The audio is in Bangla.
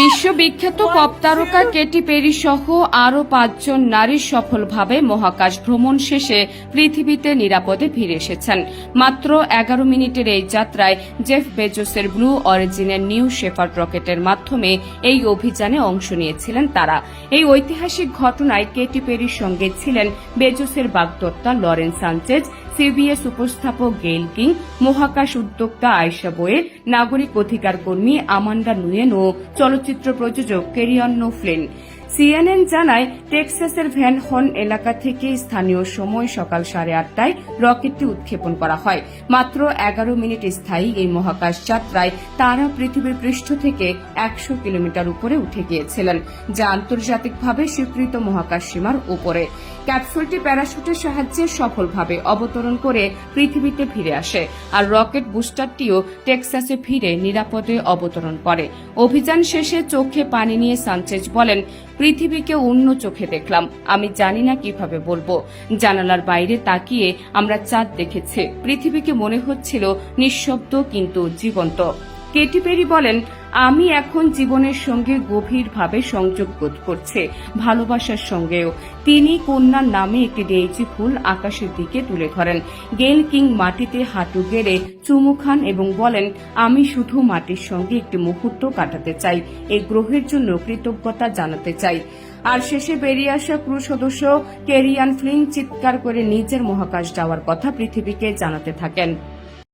বিশ্ববিখ্যাত পপ তারকা কেটি পেরি সহ আরও ৫ জন নারী সফলভাবে মহাকাশ ভ্রমণ শেষে পৃথিবীতে নিরাপদে ফিরে এসেছেন। মাত্র ১১ মিনিটের এই যাত্রায় জেফ বেজোসের ব্লু অরিজিনের নিউ শেপার্ড রকেটের মাধ্যমে এই অভিযানে অংশ নিয়েছিলেন তারা। এই ঐতিহাসিক ঘটনায় কেটি পেরির সঙ্গে ছিলেন বেজোসের বাগদত্তা লরেন সানচেজ, সিবিএস উপস্থাপক গেইল কিং, মহাকাশ উদ্যোক্তা আয়েশা বোয়েল, নাগরিক অধিকার কর্মী আমান্ডা নুয়েন ও চলচ্চিত্র প্রযোজক কেরিয়ন ফ্লিন। সিএনএন জানায়, টেক্সাসের ভ্যান হর্ন এলাকা থেকে স্থানীয় সময় সকাল 8:30টায় রকেটটি উৎক্ষেপণ করা হয়। মাত্র 11 মিনিট স্থায়ী এই মহাকাশ যাত্রায় তারা পৃথিবীর পৃষ্ঠ থেকে 100 কিলোমিটার উপরে উঠে গিয়েছিলেন, যা আন্তর্জাতিকভাবে স্বীকৃত মহাকাশ সীমার উপরে। ক্যাপসুলটি প্যারাশুটের সাহায্যে সফলভাবে অবতরণ করে পৃথিবীতে ফিরে আসে, আর রকেট বুস্টারটিও টেক্সাসে ফিরে নিরাপদে অবতরণ করে। অভিযান শেষে চোখে পানি নিয়ে সানচেজ বলেন, পৃথিবীকে অন্য চোখে দেখলাম, আমি জানি না কিভাবে বলবো। জানালার বাইরে তাকিয়ে আমরা চাঁদ দেখেছি, পৃথিবীকে মনে হচ্ছিল নিঃশব্দ কিন্তু জীবন্ত। কেটি পেরি বলেন, আমি এখন জীবনের সঙ্গে গভীরভাবে সংযোগ বোধ করছি, ভালোবাসার সঙ্গেও। তিনি কন্যার নামে একটি ডেইজি ফুল আকাশের দিকে তুলে ধরেন। গেইল কিং মাটিতে হাঁটু গেড়ে চুমু খান এবং বলেন, আমি শুধু মাটির সঙ্গে একটি মুহূর্ত কাটাতে চাই, এই গ্রহের জন্য কৃতজ্ঞতা জানাতে চাই। আর শেষে বেরিয়ে আসা ক্রু সদস্য কেরিয়ান ফ্লিন চিৎকার করে নিজের মহাকাশ যাওয়ার কথা পৃথিবীকে জানাতে থাকেন।